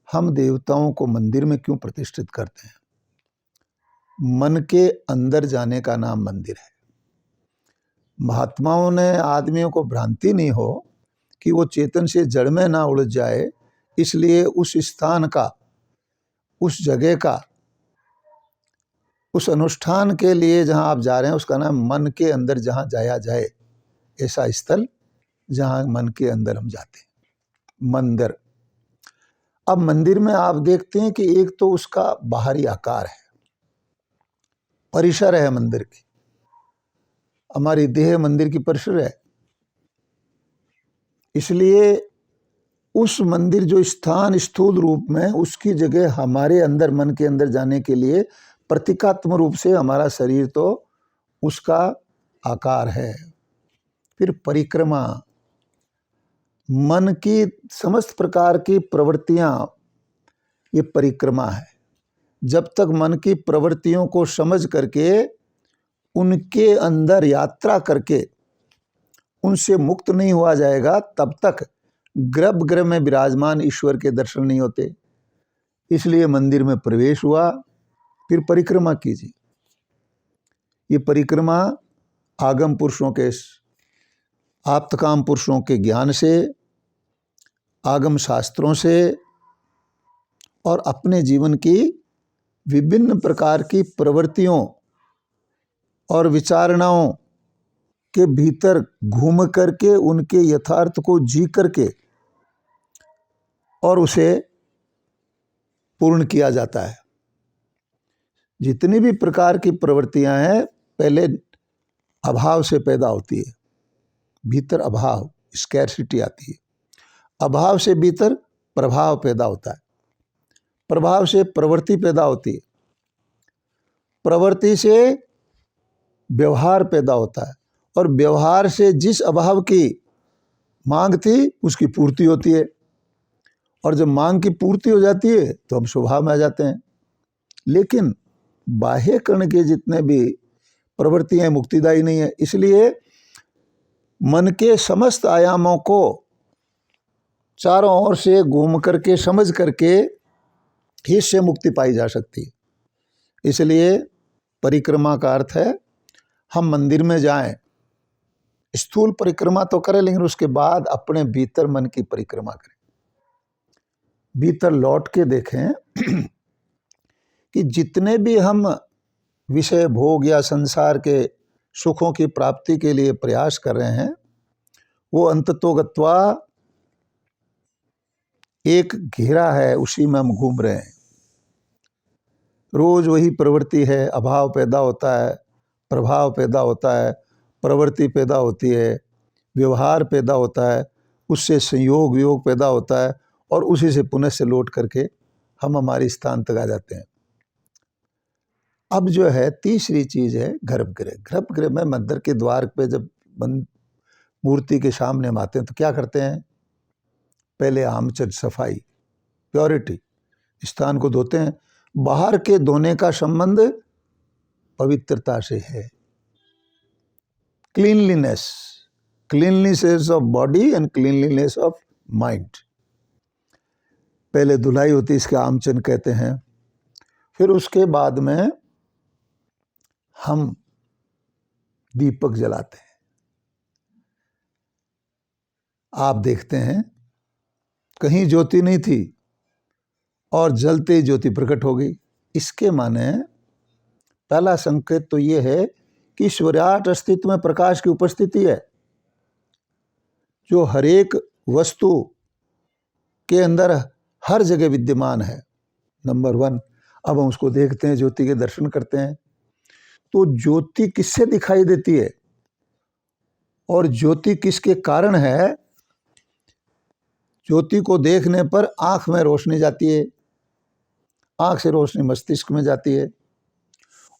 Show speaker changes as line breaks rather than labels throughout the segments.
हम देवताओं को मंदिर में क्यों प्रतिष्ठित करते हैं? मन के अंदर जाने का नाम मंदिर है। महात्माओं ने आदमियों को भ्रांति नहीं हो कि वो चेतन से जड़ में ना उलझ जाए, इसलिए उस स्थान का, उस जगह का, उस अनुष्ठान के लिए जहाँ आप जा रहे हैं उसका नाम मन के अंदर जहाँ जाया जाए, ऐसा स्थल जहाँ मन के अंदर हम जाते हैं, मंदिर। अब मंदिर में आप देखते हैं कि एक तो उसका बाहरी आकार है, परिसर है मंदिर की, हमारी देह मंदिर की परिसर है। इसलिए उस मंदिर जो स्थान स्थूल रूप में, उसकी जगह हमारे अंदर, मन के अंदर जाने के लिए प्रतीकात्मक रूप से हमारा शरीर तो उसका आकार है। फिर परिक्रमा, मन की समस्त प्रकार की प्रवृत्तियां, ये परिक्रमा है। जब तक मन की प्रवृत्तियों को समझ करके उनके अंदर यात्रा करके उनसे मुक्त नहीं हुआ जाएगा, तब तक गर्भगृह में विराजमान ईश्वर के दर्शन नहीं होते। इसलिए मंदिर में प्रवेश हुआ, फिर परिक्रमा कीजिए। ये परिक्रमा आगम पुरुषों के, आप्तकाम पुरुषों के ज्ञान से, आगम शास्त्रों से और अपने जीवन की विभिन्न प्रकार की प्रवृत्तियों और विचारणाओं के भीतर घूम करके उनके यथार्थ को जी करके और उसे पूर्ण किया जाता है। जितनी भी प्रकार की प्रवृत्तियां हैं, पहले अभाव से पैदा होती है, भीतर अभाव, स्कैर्सिटी आती है। अभाव से भीतर प्रभाव पैदा होता है, प्रभाव से प्रवृत्ति पैदा होती है, प्रवृत्ति से व्यवहार पैदा होता है, और व्यवहार से जिस अभाव की मांग थी उसकी पूर्ति होती है। और जब मांग की पूर्ति हो जाती है तो हम स्वभाव में आ जाते हैं। लेकिन बाह्य कर्ण के जितने भी प्रवृत्तियां मुक्तिदायी नहीं है। इसलिए मन के समस्त आयामों को चारों ओर से घूम करके, समझ करके ही इससे मुक्ति पाई जा सकती है। इसलिए परिक्रमा का अर्थ है हम मंदिर में जाएं, स्थूल परिक्रमा तो करें, लेकिन उसके बाद अपने भीतर मन की परिक्रमा करें। भीतर लौट के देखें कि जितने भी हम विषय भोग या संसार के सुखों की प्राप्ति के लिए प्रयास कर रहे हैं, वो अंततोगत्वा एक घेरा है, उसी में हम घूम रहे हैं। रोज वही प्रवृत्ति है, अभाव पैदा होता है, प्रभाव पैदा होता है, प्रवृत्ति पैदा होती है, व्यवहार पैदा होता है, उससे संयोग वियोग पैदा होता है, और उसी से पुनः से लौट करके हम हमारे स्थान तक आ जाते हैं। अब जो है तीसरी चीज है गर्भगृह। गर्भगृह में मंदिर के द्वार पे जब मूर्ति के सामने हम आते हैं तो क्या करते हैं? पहले आमचल, सफाई, प्योरिटी, स्थान को धोते हैं। बाहर के धोने का संबंध पवित्रता से है, cleanliness, cleanliness of body and cleanliness of mind. पहले धुलाई होती है, इसके आमचन कहते हैं। फिर उसके बाद में हम दीपक जलाते हैं। आप देखते हैं कहीं ज्योति नहीं थी और जलते ही ज्योति प्रकट हो गई। इसके माने पहला संकेत तो ये है कि ईश्वराट अस्तित्व में प्रकाश की उपस्थिति है, जो हर एक वस्तु के अंदर हर जगह विद्यमान है, नंबर 1। अब हम उसको देखते हैं, ज्योति के दर्शन करते हैं। तो ज्योति किससे दिखाई देती है और ज्योति किसके कारण है? ज्योति को देखने पर आंख में रोशनी जाती है, आंख से रोशनी मस्तिष्क में जाती है,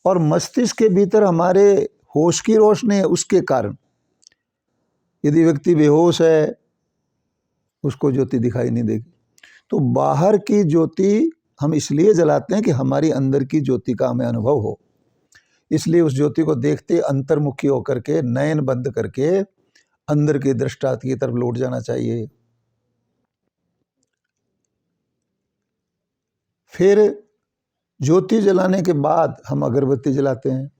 और मस्तिष्क के भीतर हमारे होश की रोशनी है। उसके कारण यदि व्यक्ति बेहोश है, उसको ज्योति दिखाई नहीं देगी। तो बाहर की ज्योति हम इसलिए जलाते हैं कि हमारी अंदर की ज्योति का हमें अनुभव हो। इसलिए उस ज्योति को देखते अंतर्मुखी होकर के, नयन बंद करके अंदर की दृष्टा की तरफ लौट जाना चाहिए। फिर ज्योति जलाने के बाद हम अगरबत्ती जलाते हैं।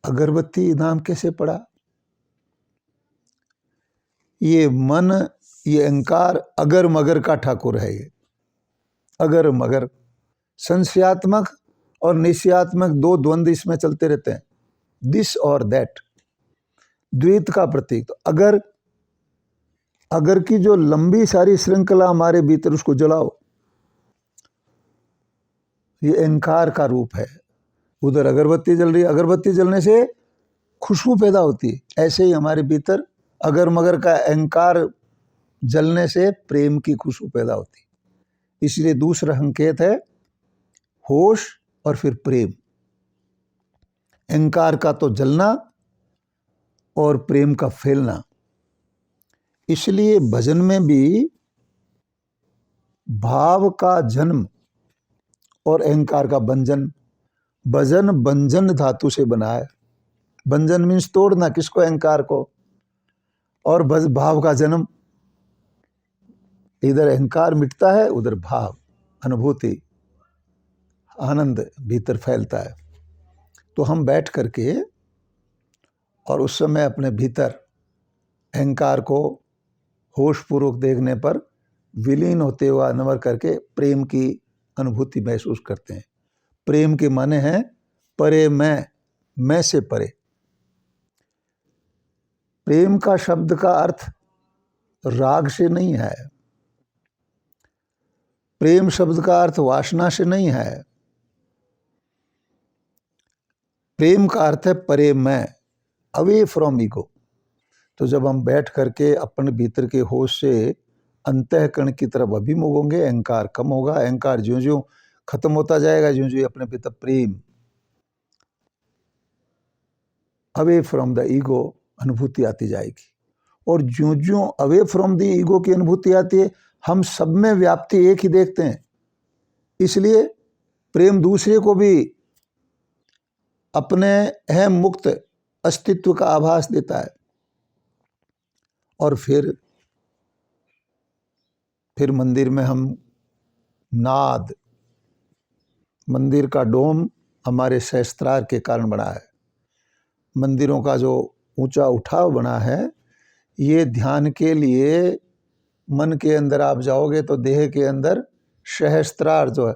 अगरबत्ती नाम कैसे पड़ा? ये मन, ये अहंकार अगर मगर का ठाकुर है। ये अगर मगर, संशयात्मक और निश्चयात्मक दो द्वंद्व इसमें चलते रहते हैं, दिस और दैट, द्वैत का प्रतीक। तो अगर की जो लंबी सारी श्रृंखला हमारे भीतर, उसको जलाओ, ये अहंकार का रूप है। उधर अगरबत्ती जल रही है, अगरबत्ती जलने से खुशबू पैदा होती है। ऐसे ही हमारे भीतर अगर मगर का अहंकार जलने से प्रेम की खुशबू पैदा होती है। इसलिए दूसरा संकेत है होश और फिर प्रेम। अहंकार का तो जलना और प्रेम का फैलना। इसलिए भजन में भी भाव का जन्म और अहंकार का बंजन। भजन बंजन धातु से बना है। बंजन मीन्स तोड़ना, किसको? अहंकार को। और भाव का जन्म, इधर अहंकार मिटता है, उधर भाव, अनुभूति, आनंद भीतर फैलता है। तो हम बैठ करके और उस समय अपने भीतर अहंकार को होशपूर्वक देखने पर विलीन होते हुए अनवर करके प्रेम की अनुभूति महसूस करते हैं। प्रेम के माने हैं परे मैं से परे। प्रेम का शब्द का अर्थ राग से नहीं है। प्रेम शब्द का अर्थ वासना से नहीं है। प्रेम का अर्थ है परे मैं, अवे फ्रॉम ईगो। तो जब हम बैठ करके अपने भीतर के होश से अंतःकरण की तरफ अभिमुख होंगे, अहंकार कम होगा। अहंकार ज्यों ज्यों खत्म होता जाएगा, ज्यों ज्यों अपने भीतर प्रेम, अवे फ्रॉम द ईगो अनुभूति आती जाएगी। और ज्यों ज्यों अवे फ्रॉम द ईगो की अनुभूति आती है, हम सब में व्याप्ति एक ही देखते हैं। इसलिए प्रेम दूसरे को भी अपने अहम मुक्त अस्तित्व का आभास देता है। और फिर मंदिर में हम नाद, मंदिर का डोम हमारे सहस्त्रार के कारण बना है। मंदिरों का जो ऊंचा उठाव बना है, ये ध्यान के लिए मन के अंदर आप जाओगे तो देह के अंदर सहस्त्रार जो है,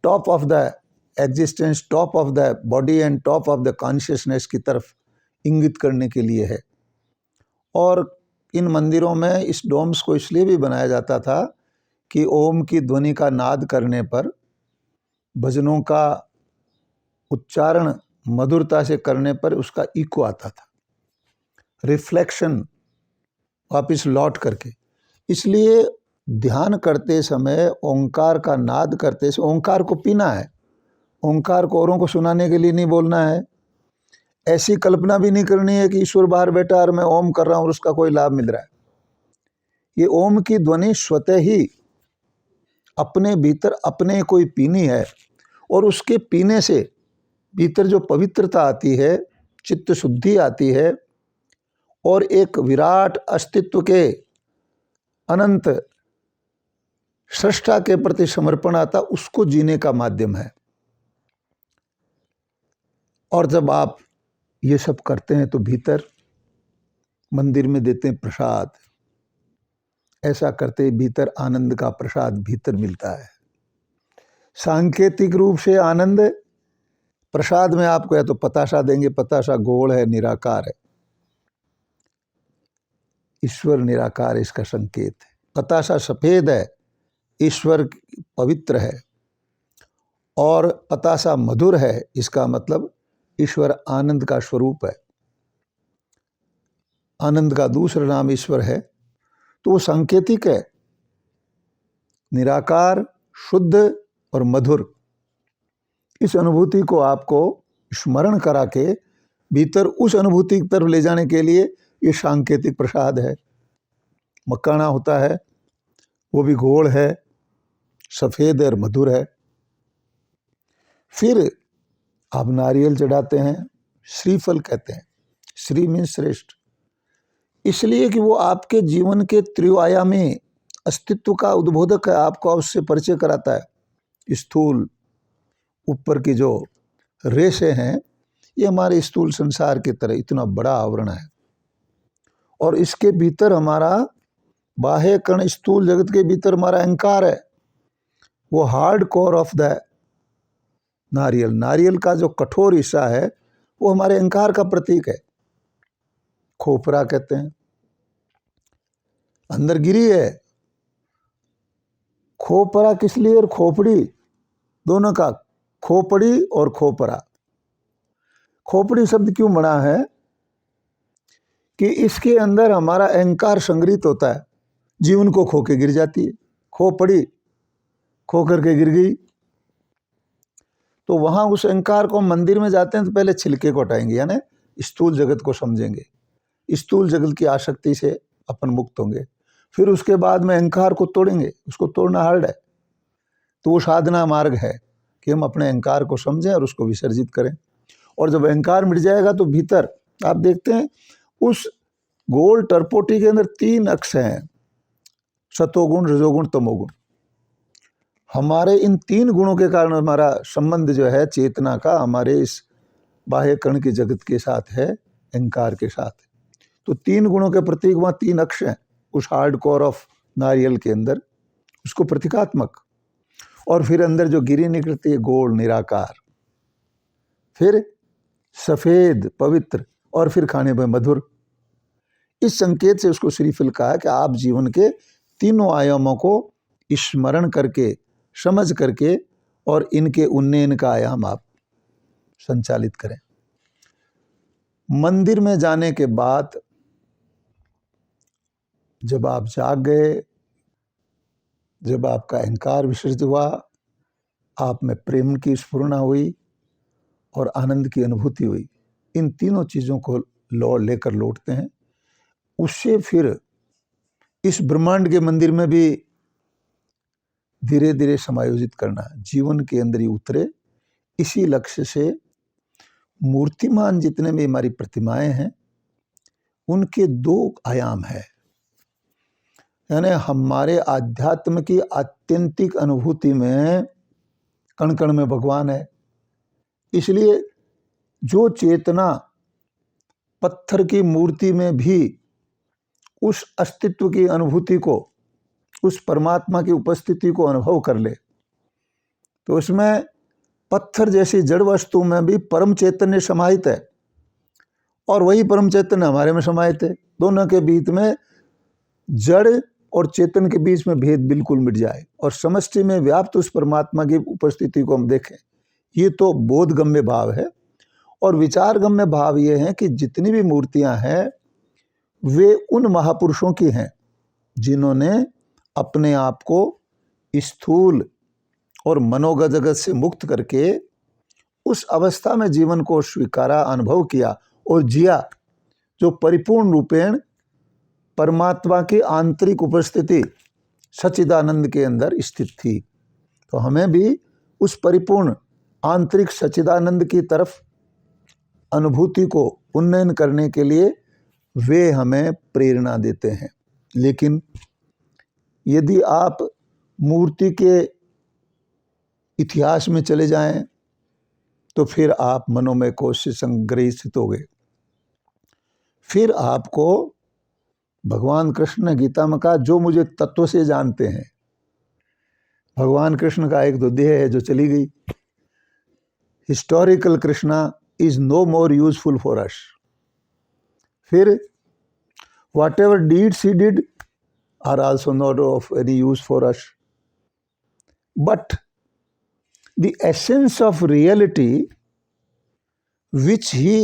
top of the existence, top of the body and top of the consciousness की तरफ इंगित करने के लिए है। और इन मंदिरों में इस डोम्स को इसलिए भी बनाया जाता था कि ओम की ध्वनि का नाद करने पर, भजनों का उच्चारण मधुरता से करने पर उसका इको आता था, रिफ्लेक्शन वापिस लौट करके। इसलिए ध्यान करते समय, ओंकार का नाद करते समय, ओंकार को पीना है। ओंकार को औरों को सुनाने के लिए नहीं बोलना है। ऐसी कल्पना भी नहीं करनी है कि ईश्वर बाहर बैठा और मैं ओम कर रहा हूँ और उसका कोई लाभ मिल रहा है। ये ओम की ध्वनि स्वतः ही अपने भीतर अपने कोई पीनी है। और उसके पीने से भीतर जो पवित्रता आती है, चित्त शुद्धि आती है, और एक विराट अस्तित्व के अनंत सृष्टा के प्रति समर्पण आता, उसको जीने का माध्यम है। और जब आप ये सब करते हैं तो भीतर मंदिर में देते हैं प्रसाद। ऐसा करते भीतर आनंद का प्रसाद भीतर मिलता है। सांकेतिक रूप से आनंद प्रसाद में आपको या तो पताशा देंगे, पताशा गोल है, निराकार है। ईश्वर निराकार इसका संकेत है। पताशा सफेद है, ईश्वर पवित्र है। और पताशा मधुर है, इसका मतलब ईश्वर आनंद का स्वरूप है। आनंद का दूसरा नाम ईश्वर है। तो वो सांकेतिक है, निराकार, शुद्ध और मधुर। इस अनुभूति को आपको स्मरण करा के भीतर उस अनुभूति की तरफ ले जाने के लिए ये सांकेतिक प्रसाद है। मक्काना होता है, वो भी गोल है, सफ़ेद और मधुर है। फिर आप नारियल चढ़ाते हैं, श्रीफल कहते हैं। श्री मीन्स श्रेष्ठ, इसलिए कि वो आपके जीवन के त्रिआयामी अस्तित्व का उद्बोधक है, आपको उससे परिचय कराता है। स्थूल ऊपर की जो रेशे हैं, ये हमारे स्थूल संसार की तरह इतना बड़ा आवरण है, और इसके भीतर हमारा बाह्य कण, स्थूल जगत के भीतर हमारा अहंकार है, वो हार्ड कोर ऑफ द नारियल। नारियल का जो कठोर हिस्सा है वो हमारे अहंकार का प्रतीक है, खोपरा कहते हैं। अंदर गिरी है, खोपरा किस लिए और खोपड़ी दोनों का, खोपड़ी और खोपरा। खोपड़ी शब्द क्यों बना है कि इसके अंदर हमारा अहंकार संग्रहित होता है, जीवन को खो के गिर जाती है। खोपड़ी खो करके गिर गई, तो वहां उस अहंकार को, मंदिर में जाते हैं तो पहले छिलके को हटाएंगे, यानी स्थूल जगत को समझेंगे, स्थूल जगत की आसक्ति से अपन मुक्त होंगे, फिर उसके बाद में अहंकार को तोड़ेंगे। उसको तोड़ना हार्ड है, तो वो साधना मार्ग है कि हम अपने अहंकार को समझें और उसको विसर्जित करें। और जब अहंकार मिट जाएगा तो भीतर आप देखते हैं उस गोल टरपोटी के अंदर 3 अक्ष हैं, सतोगुण, रजोगुण, तमोगुण। हमारे इन 3 गुणों के कारण हमारा संबंध जो है चेतना का हमारे इस बाह्य कण के जगत के साथ है, अहंकार के साथ। तो 3 गुणों के प्रतीक वहाँ 3 अक्ष हैं उस हार्ड कोर ऑफ नारियल के अंदर, उसको प्रतीकात्मक। और फिर अंदर जो गिरी निकलती है गोल निराकार, फिर सफेद पवित्र, और फिर खाने में मधुर। इस संकेत से उसको श्रीफल कहा कि आप जीवन के तीनों आयामों को स्मरण करके, समझ करके, और इनके उन्नयन का आयाम आप संचालित करें। मंदिर में जाने के बाद जब आप जाग गए, जब आपका अहंकार विसर्जित हुआ, आप में प्रेम की स्फुरना हुई और आनंद की अनुभूति हुई, इन तीनों चीज़ों को लेकर लौटते हैं। उससे फिर इस ब्रह्मांड के मंदिर में भी धीरे धीरे समायोजित करना है, जीवन के अंदर ही उतरे। इसी लक्ष्य से मूर्तिमान जितने भी हमारी प्रतिमाएं हैं उनके 2 आयाम है, यानी हमारे आध्यात्म की आत्यंतिक अनुभूति में कण कण में भगवान है। इसलिए जो चेतना पत्थर की मूर्ति में भी उस अस्तित्व की अनुभूति को, उस परमात्मा की उपस्थिति को अनुभव कर ले, तो उसमें पत्थर जैसी जड़ वस्तु में भी परम चैतन्य समाहित है, और वही परम चैतन्य हमारे में समाहित है। दोनों के बीच में, जड़ और चेतन के बीच में भेद बिल्कुल मिट जाए और समष्टि में व्याप्त उस परमात्मा की उपस्थिति को हम देखें, ये तो बोधगम्य भाव है। और विचारगम्य भाव ये है कि जितनी भी मूर्तियां हैं वे उन महापुरुषों की हैं जिन्होंने अपने आप को स्थूल और मनोगत जगत से मुक्त करके उस अवस्था में जीवन को स्वीकारा, अनुभव किया और जिया जो परिपूर्ण रूपेण परमात्मा की आंतरिक उपस्थिति सच्चिदानंद के अंदर स्थित थी। तो हमें भी उस परिपूर्ण आंतरिक सच्चिदानंद की तरफ अनुभूति को उन्नयन करने के लिए वे हमें प्रेरणा देते हैं। लेकिन यदि आप मूर्ति के इतिहास में चले जाएं तो फिर आप मनोमय कोश से संग्रहित हो गए। फिर आपको भगवान कृष्ण ने गीता में कहा, जो मुझे तत्व से जानते हैं। भगवान कृष्ण का एक तो देह है जो चली गई, historical Krishna is no more useful for us. फिर whatever deeds he did are also not of any use for us, but the essence of reality which he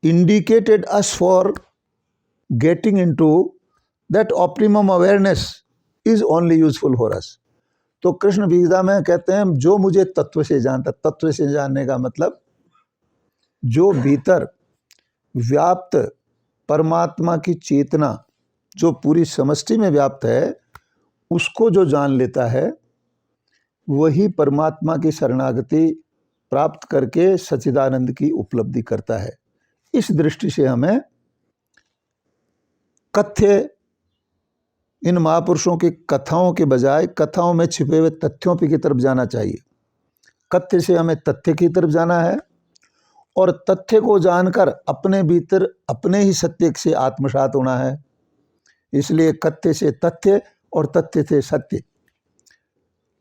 indicated us for getting into that optimum awareness is only useful for us. तो कृष्ण गीता में कहते हैं जो मुझे तत्व से जानता। तत्व से जानने का मतलब जो भीतर व्याप्त परमात्मा की चेतना जो पूरी समष्टि में व्याप्त है उसको जो जान लेता है वही परमात्मा की शरणागति प्राप्त करके सच्चिदानंद की उपलब्धि करता है। इस दृष्टि से हमें कथ्य इन महापुरुषों की कथाओं के बजाय कथाओं में छिपे हुए तथ्यों की तरफ जाना चाहिए। कथ्य से हमें तथ्य की तरफ जाना है और तथ्य को जानकर अपने भीतर अपने ही सत्य से आत्मसात होना है। इसलिए कथ्य से तथ्य और तथ्य से सत्य,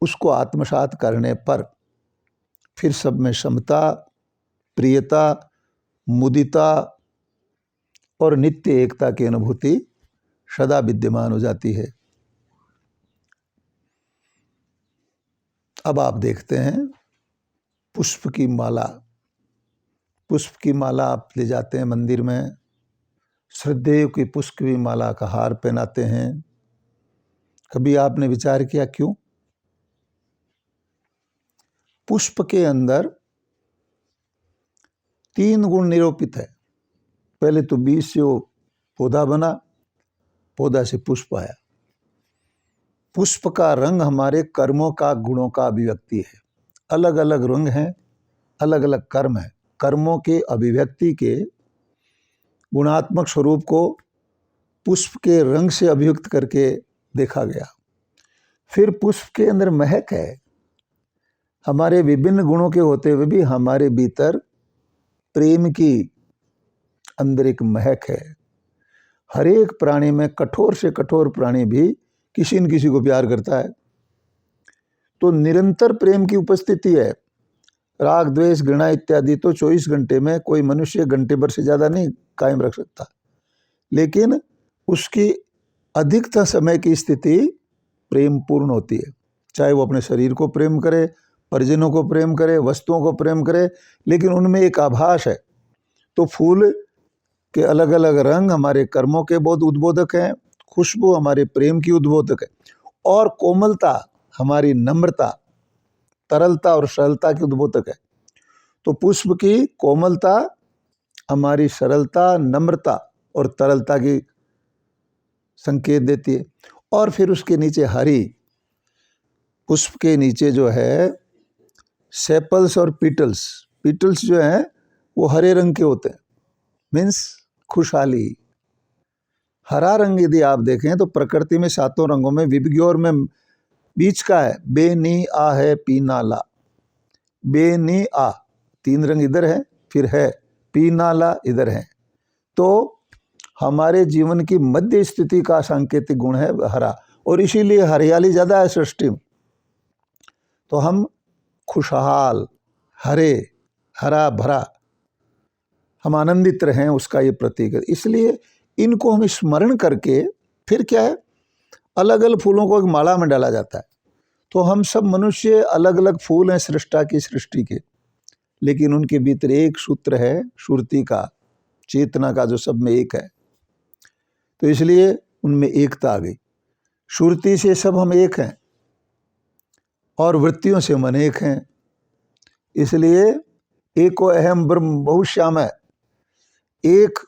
उसको आत्मसात करने पर फिर सब में समता, प्रियता, मुदिता और नित्य एकता की अनुभूति सदा विद्यमान हो जाती है। अब आप देखते हैं पुष्प की माला। पुष्प की माला आप ले जाते हैं मंदिर में, श्रद्धेय की पुष्प की माला का हार पहनाते हैं। कभी आपने विचार किया क्यों? पुष्प के अंदर 3 गुण निरूपित है। पहले तो बीज से वो पौधा बना, पौधा से पुष्प आया। पुष्प का रंग हमारे कर्मों का, गुणों का अभिव्यक्ति है। अलग अलग रंग हैं, अलग अलग कर्म है। कर्मों के अभिव्यक्ति के गुणात्मक स्वरूप को पुष्प के रंग से अभिव्यक्त करके देखा गया। फिर पुष्प के अंदर महक है। हमारे विभिन्न गुणों के होते हुए भी हमारे भीतर प्रेम की अंदर एक महक है। हर एक प्राणी में, कठोर से कठोर प्राणी भी किसी न किसी को प्यार करता है। तो निरंतर प्रेम की उपस्थिति है। राग, द्वेष, घृणा इत्यादि तो 24 घंटे में कोई मनुष्य घंटे भर से ज़्यादा नहीं कायम रख सकता, लेकिन उसकी अधिकतम समय की स्थिति प्रेम पूर्ण होती है। चाहे वो अपने शरीर को प्रेम करे, परिजनों को प्रेम करे, वस्तुओं को प्रेम करे, लेकिन उनमें एक आभास है। तो फूल के अलग अलग रंग हमारे कर्मों के बहुत उद्बोधक हैं, खुशबू हमारे प्रेम की उद्बोधक है, और कोमलता हमारी नम्रता, तरलता और सरलता की उद्बोधक है। तो पुष्प की कोमलता हमारी सरलता, नम्रता और तरलता की संकेत देती है। और फिर उसके नीचे हरी, पुष्प के नीचे जो है सेपल्स और पीटल्स, पीटल्स जो हैं वो हरे रंग के होते हैं, मीन्स खुशहाली। हरा रंग यदि आप देखें तो प्रकृति में 7 रंगों में विबग्योर में बीच का है, बे नी आ है पी नाला। बे नी आ 3 रंग इधर है, फिर है पी नाला इधर है। तो हमारे जीवन की मध्य स्थिति का सांकेतिक गुण है हरा, और इसीलिए हरियाली ज़्यादा है सृष्टि में। तो हम खुशहाल, हरे, हरा भरा, हम आनंदित रहें, उसका ये प्रतीक है। इसलिए इनको हम स्मरण करके फिर क्या है, अलग अलग फूलों को एक माला में डाला जाता है। तो हम सब मनुष्य अलग अलग फूल हैं सृष्टा की, सृष्टि के, लेकिन उनके भीतर एक सूत्र है सुरति का, चेतना का, जो सब में एक है। तो इसलिए उनमें एकता आ गई। सुरति से सब हम एक हैं और वृत्तियों से हम अनेक हैं। इसलिए एको अहम ब्रह्म बहुश्याम है। एक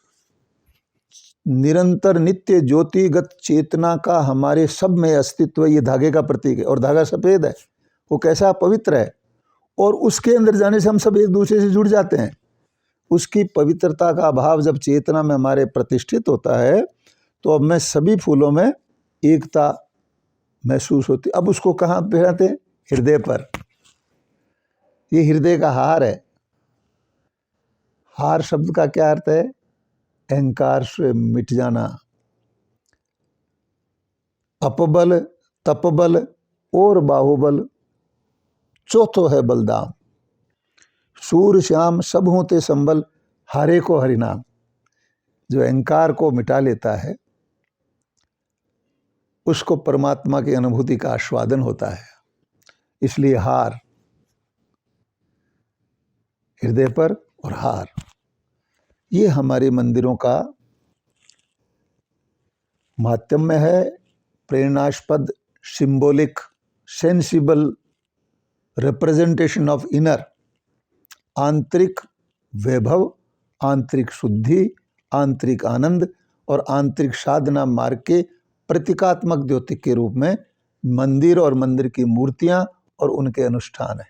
निरंतर नित्य ज्योतिगत चेतना का हमारे सब में अस्तित्व, ये धागे का प्रतीक है। और धागा सफ़ेद है, वो कैसा पवित्र है, और उसके अंदर जाने से हम सब एक दूसरे से जुड़ जाते हैं। उसकी पवित्रता का भाव जब चेतना में हमारे प्रतिष्ठित होता है तो अब में सभी फूलों में एकता महसूस होती। अब उसको कहाँ पहनाते हैं? हृदय पर। ये हृदय का हार है। हार शब्द का क्या अर्थ है? अहंकार से मिट जाना। अपबल, तपबल और बाहुबल, चौथो है बलदाम। सूर श्याम सब होते संबल, हारे को हरिनाम। जो अहंकार को मिटा लेता है उसको परमात्मा की अनुभूति का आस्वादन होता है। इसलिए हार हृदय पर और हार, ये हमारे मंदिरों का महात्म्य है। प्रेरणास्पद, symbolic, sensible representation of inner, आंतरिक वैभव, आंतरिक शुद्धि, आंतरिक आनंद और आंतरिक साधना मार्ग के प्रतीकात्मक द्योतक के रूप में मंदिर और मंदिर की मूर्तियां और उनके अनुष्ठान है।